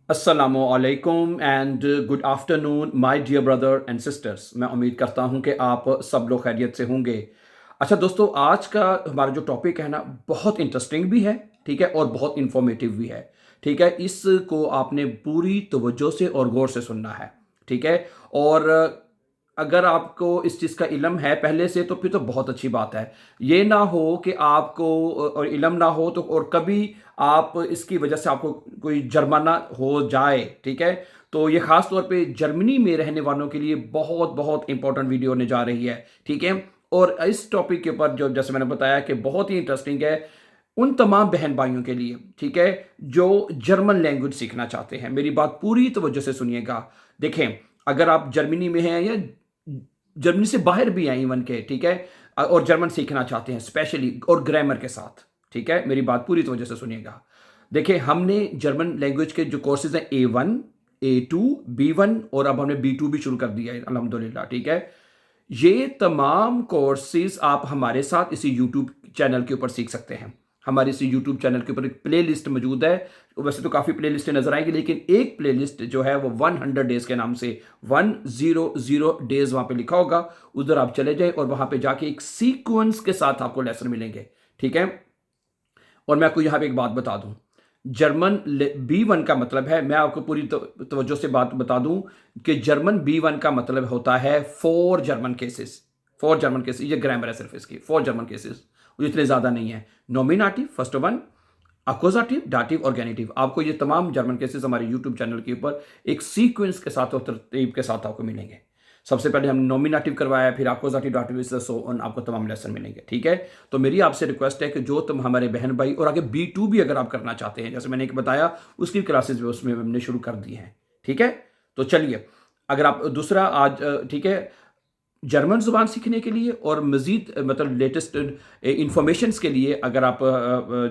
अस्सलामुअलैकुम and good afternoon my dear brother and sisters. मैं उम्मीद करता हूं कि आप सब लोग खैरियत से होंगे। अच्छा दोस्तों, आज का हमारा जो टॉपिक है ना, बहुत इंटरेस्टिंग भी है, ठीक है, और बहुत इंफॉर्मेटिव भी है। ठीक है, इसको आपने पूरी तवज्जो से और गौर से सुनना है। ठीक है, और अगर आपको इस चीज़ का इल्म है पहले से तो फिर तो बहुत अच्छी बात है। ये ना हो कि आपको और इल्म ना हो तो और कभी आप इसकी वजह से आपको कोई जुर्माना हो जाए। ठीक है, तो ये खास तौर पे जर्मनी में रहने वालों के लिए बहुत बहुत इंपॉर्टेंट वीडियो होने जा रही है। ठीक है, और इस टॉपिक के ऊपर जो जैसे मैंने बताया कि बहुत ही इंटरेस्टिंग है उन तमाम बहन भाइयों के लिए, ठीक है, जो जर्मन लैंग्वेज सीखना चाहते हैं। मेरी बात पूरी तवज्जो से सुनिएगा। देखें, अगर आप जर्मनी में हैं या जर्मनी से बाहर भी हैं इवन के, ठीक है, और जर्मन सीखना चाहते हैं स्पेशली और ग्रामर के साथ, ठीक है, मेरी बात पूरी तवज्जो से सुनिएगा। देखिए, हमने जर्मन लैंग्वेज के जो कोर्सेज हैं A1, A2, B1 और अब हमने B2 भी शुरू कर दिया है अल्हम्दुलिल्लाह। ठीक है, ये तमाम कोर्सेज आप हमारे साथ इसी यूट्यूब चैनल के ऊपर सीख सकते हैं। हमारे इसी यूट्यूब चैनल के ऊपर एक प्ले लिस्ट मौजूद है। वैसे तो काफ़ी प्ले लिस्टें नजर आएंगी, लेकिन एक प्ले लिस्ट जो है वो 100 डेज के नाम से 100 डेज वहां पे लिखा होगा। उधर आप चले जाए और वहां पे जाके एक सीक्वेंस के साथ आपको लेसन मिलेंगे। ठीक है, और मैं आपको यहाँ पे एक बात बता दूं, जर्मन B1 का मतलब है, मैं आपको पूरी तवज्जो से बात बता दूं कि जर्मन B1 का मतलब होता है for German cases. For German cases, ये ग्रामर है सिर्फ इसकी, फॉर जर्मन केसेस, इतने ज्यादा नहीं है। नॉमिनेटिव फर्स्ट वन, अकोजाटिव, डाटिव और गेनेटिव, आपको ये तमाम जर्मन केसेस हमारे यूट्यूब चैनल के ऊपर एक सीक्वेंस के साथ और तरतीब के साथ आपको मिलेंगे। सबसे पहले हमने नॉमिनेटिव करवाया, फिर अकोजाटिव, डाटिव, सो ऑन, आपको तमाम लेसन मिलेंगे। ठीक है, तो मेरी आपसे रिक्वेस्ट है कि जो तुम हमारे बहन भाई और आगे B2 भी अगर आप करना चाहते हैं, जैसे मैंने एक बताया, उसकी क्लासेस भी उसमें हमने शुरू कर दी हैं। ठीक है, तो चलिए, अगर आप दूसरा आज ठीक है, जर्मन ज़ुबान सीखने के लिए और मज़ीद मतलब लेटेस्ट इंफॉर्मेशन के लिए अगर आप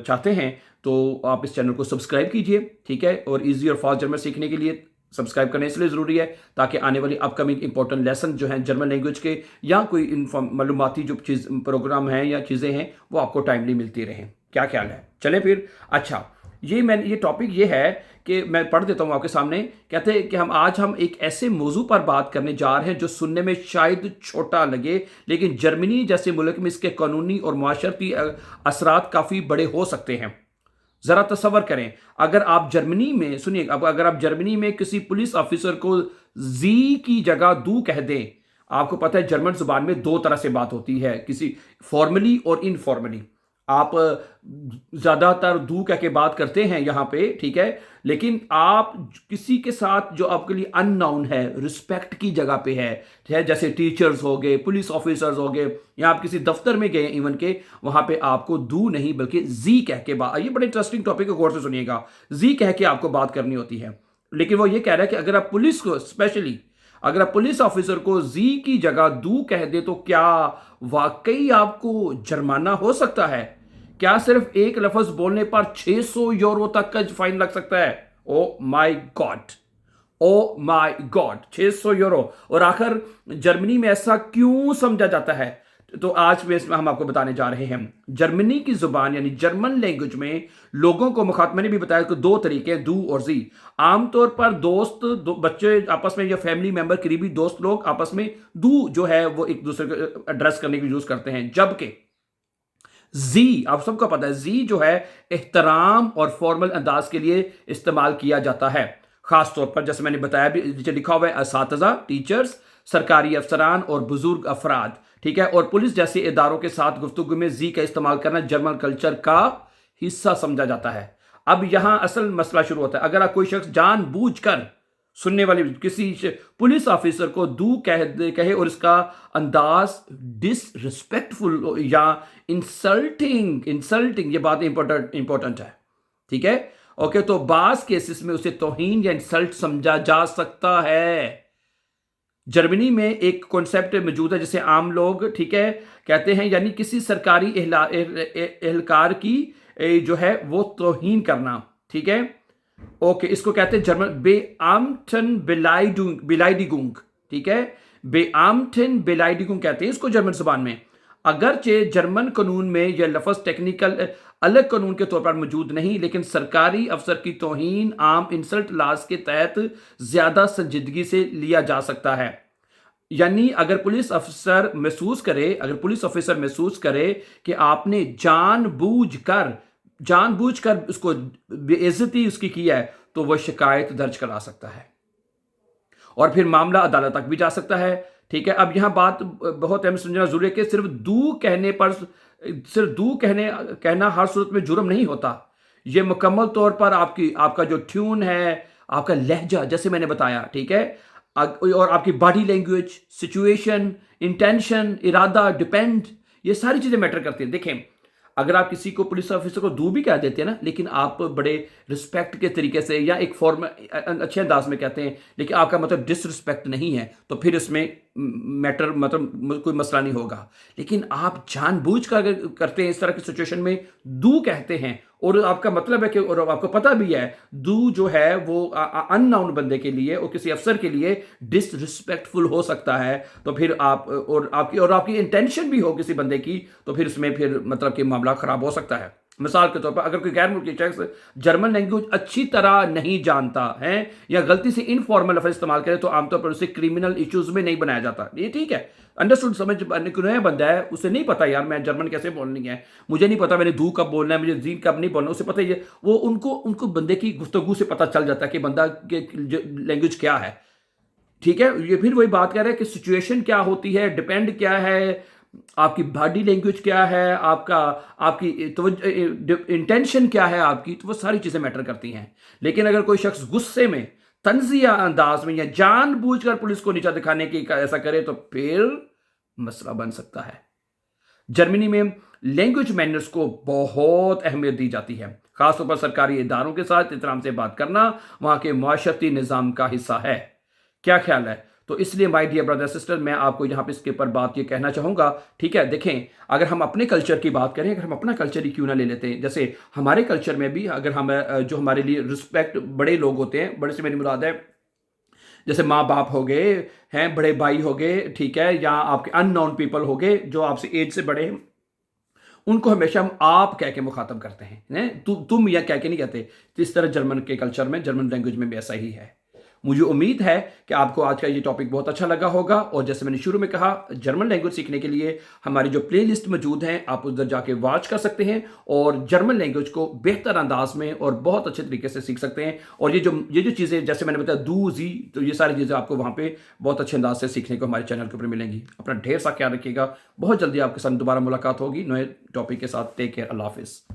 चाहते हैं तो आप इस चैनल को सब्सक्राइब कीजिए। ठीक है, और ईजी और फास्ट जर्मन सीखने के लिए सब्सक्राइब करना इसलिए ज़रूरी है ताकि आने वाली अपकमिंग इंपॉर्टेंट लेसन जो हैं जर्मन लैंग्वेज के या कोई मालूमाती जो चीज़ प्रोग्राम हैं या चीज़ें हैं वो आपको टाइमली मिलती रहें। क्या ख्याल है? चलें फिर। अच्छा, ये टॉपिक ये है कि मैं पढ़ देता हूँ आपके सामने। कहते हैं कि हम एक ऐसे मौजू पर बात करने जा रहे हैं जो सुनने में शायद छोटा लगे, लेकिन जर्मनी जैसे मुल्क में इसके कानूनी और माशरती असरात काफ़ी बड़े हो सकते हैं। ज़रा तसव्वुर करें, अगर आप जर्मनी में सुनिए, अब अगर आप जर्मनी में किसी पुलिस ऑफिसर को जी की जगह दू कह दें, आपको पता है जर्मन जुबान में दो तरह से बात होती है, किसी फॉर्मली और इनफॉर्मली। आप ज्यादातर दू कह के बात करते हैं यहां पे, ठीक है, लेकिन आप किसी के साथ जो आपके लिए अननाउन है, रिस्पेक्ट की जगह पे है, जैसे टीचर्स हो गए, पुलिस ऑफिसर्स हो गए, या आप किसी दफ्तर में गए इवन के, वहां पे आपको दू नहीं बल्कि जी कह के बात, ये बड़े इंटरेस्टिंग टॉपिक है, गौर से सुनिएगा, जी कह के आपको बात करनी होती है। लेकिन वो ये कह रहा है कि अगर आप पुलिस को स्पेशली अगर आप पुलिस ऑफिसर को जी की जगह दू कह दे तो क्या वाकई आपको जुर्माना हो सकता है? क्या सिर्फ एक लफ्ज बोलने पर 600 यूरो तक का फाइन लग सकता है? Oh my God, oh my God, 600 euro. और आखिर जर्मनी में ऐसा क्यों समझा जाता है? तो आज में इसमें हम आपको बताने जा रहे हैं। जर्मनी की जुबान यानी जर्मन लैंग्वेज में लोगों को मुखातब, मैंने भी बताया कि दो तरीके हैं, दू और जी। आमतौर पर बच्चे आपस में या फैमिली मेंबर, करीबी दोस्त लोग आपस में दू जो है वो एक दूसरे को एड्रेस करने के यूज करते हैं, जबकि जी, आप सबको पता है, जी जो है एहतराम और फॉर्मल अंदाज के लिए इस्तेमाल किया जाता है। खास तौर पर जैसे मैंने बताया भी, नीचे लिखा हुआ है असातिज़ा, टीचर्स, सरकारी अफसरान और बुजुर्ग अफराद। ठीक है, और पुलिस जैसे इदारों के साथ गुफ्तगू में जी का इस्तेमाल करना जर्मन कल्चर का हिस्सा समझा जाता है। अब यहां असल मसला शुरू होता है। अगर कोई शख्स जानबूझकर सुनने वाले किसी पुलिस ऑफिसर को दू कहे और इसका अंदाज डिसरिस्पेक्टफुल या इंसल्टिंग इंसल्टिंग, ये बात इंपॉर्टेंट है। ठीक है, ओके, तो बास केसेस में उसे तौहीन या इंसल्ट समझा जा सकता है। जर्मनी में एक कॉन्सेप्ट मौजूद है जिसे आम लोग, ठीक है, कहते हैं, यानी किसी सरकारी एहलकार की जो है वो तौहीन करना। ठीक है, ओके, इसको कहते हैं जर्मन बेआमटन बिलाइडिगुंग। ठीक है, बेआमटन बिलाइडिगुंग कहते हैं इसको जर्मन जुबान में। अगरचे जर्मन कानून में यह लफ्ज़ टेक्निकल अलग कानून के तौर पर मौजूद नहीं, लेकिन सरकारी अफसर की तौहीन आम इंसल्ट लॉज के तहत ज़्यादा संजीदगी से लिया जा सकता है। यानी अगर पुलिस ऑफिसर महसूस करे कि आपने जानबूझकर उसको बेइज्जती उसकी की है, तो वह शिकायत दर्ज करा सकता है और फिर मामला अदालत तक भी जा सकता है। ठीक है, अब यहां बात बहुत अहम समझना जरूरी है कि सिर्फ दू कहना हर सूरत में जुर्म नहीं होता। यह मुकम्मल तौर पर आपका जो ट्यून है, आपका लहजा, जैसे मैंने बताया, ठीक है, और आपकी बॉडी लैंग्वेज, सिचुएशन, इंटेंशन, इरादा, डिपेंड, ये सारी चीजें मैटर करती हैं। देखें, अगर आप किसी को, पुलिस ऑफिसर को दू भी कह देते हैं ना, लेकिन आप बड़े रिस्पेक्ट के तरीके से या एक फॉर्म अच्छे अंदाज में कहते हैं, लेकिन आपका मतलब डिसरिस्पेक्ट नहीं है, तो फिर इसमें मैटर मतलब कोई मसला नहीं होगा। लेकिन आप जानबूझ कर अगर करते हैं, इस तरह की सिचुएशन में दू कहते हैं और आपका मतलब है कि, और आपको पता भी है दू जो है वो अननाउन बंदे के लिए और किसी अफसर के लिए डिसरिस्पेक्टफुल हो सकता है, तो फिर आप और आपकी इंटेंशन भी हो किसी बंदे की, तो फिर इसमें फिर मतलब कि मामला खराब हो सकता है। मिसाल के तौर पर अगर कोई गैर मुल्की शख्स जर्मन लैंग्वेज अच्छी तरह नहीं जानता है या गलती से इनफॉर्मल लफ्ज़ इस्तेमाल करे, तो आमतौर पर उसे क्रिमिनल इश्यूज में नहीं बनाया जाता। ये ठीक है, अंडरस्टूड, समझ नया बंदा है, उसे नहीं पता यार मैं जर्मन कैसे बोलनी है, मुझे नहीं पता मैंने दू कब बोलना है, मुझे जीन कब नहीं बोलना, उसे पता ही है। वो उनको बंदे की गुफ्तगू से पता चल जाता है कि बंदा के लैंग्वेज क्या है। ठीक है, ये फिर वही बात कर रहे हैं कि सिचुएशन क्या होती है, डिपेंड क्या है, आपकी बॉडी लैंग्वेज क्या है, आपकी इंटेंशन क्या है आपकी, तो वो सारी चीजें मैटर करती हैं। लेकिन अगर कोई शख्स गुस्से में, तंजिया अंदाज में या जानबूझकर पुलिस को नीचा दिखाने की ऐसा करे, तो फिर मसला बन सकता है। जर्मनी में लैंग्वेज मैनर्स को बहुत अहमियत दी जाती है। खासतौर पर सरकारी इदारों के साथ एहतराम से बात करना वहां के माशरती निज़ाम का हिस्सा है। क्या ख्याल है? तो इसलिए माय डियर ब्रदर सिस्टर, मैं आपको यहाँ पे इसके ऊपर बात ये कहना चाहूँगा। ठीक है, देखें, अगर हम अपने कल्चर की बात करें, अगर हम अपना कल्चर ही क्यों ना ले लेते हैं, जैसे हमारे कल्चर में भी अगर हम जो हमारे लिए रिस्पेक्ट बड़े लोग होते हैं, बड़े से मेरी मुराद है जैसे माँ बाप हो गए हैं, बड़े भाई हो गए, ठीक है, या आपके अननोन पीपल हो गए जो आपसे एज से बड़े हैं, उनको हमेशा हम आप कह के मुखातब करते हैं, तुम या कह के नहीं कहते। तो इस तरह जर्मन के कल्चर में, जर्मन लैंग्वेज में भी ऐसा ही है। मुझे उम्मीद है कि आपको आज का ये टॉपिक बहुत अच्छा लगा होगा, और जैसे मैंने शुरू में कहा, जर्मन लैंग्वेज सीखने के लिए हमारी जो प्लेलिस्ट मौजूद हैं, आप उधर जाके वॉच कर सकते हैं और जर्मन लैंग्वेज को बेहतर अंदाज में और बहुत अच्छे तरीके से सीख सकते हैं। और ये जो चीज़ें जैसे मैंने बताया, दू जी, तो ये सारी चीज़ें आपको वहाँ पे बहुत अच्छे अंदाज से सीखने को हमारे चैनल के ऊपर मिलेंगी। अपना ढेर सा ख्याल रखिएगा। बहुत जल्दी आपके साथ दोबारा मुलाकात होगी नए टॉपिक के साथ। टेक केयर, अल्लाह हाफिज़।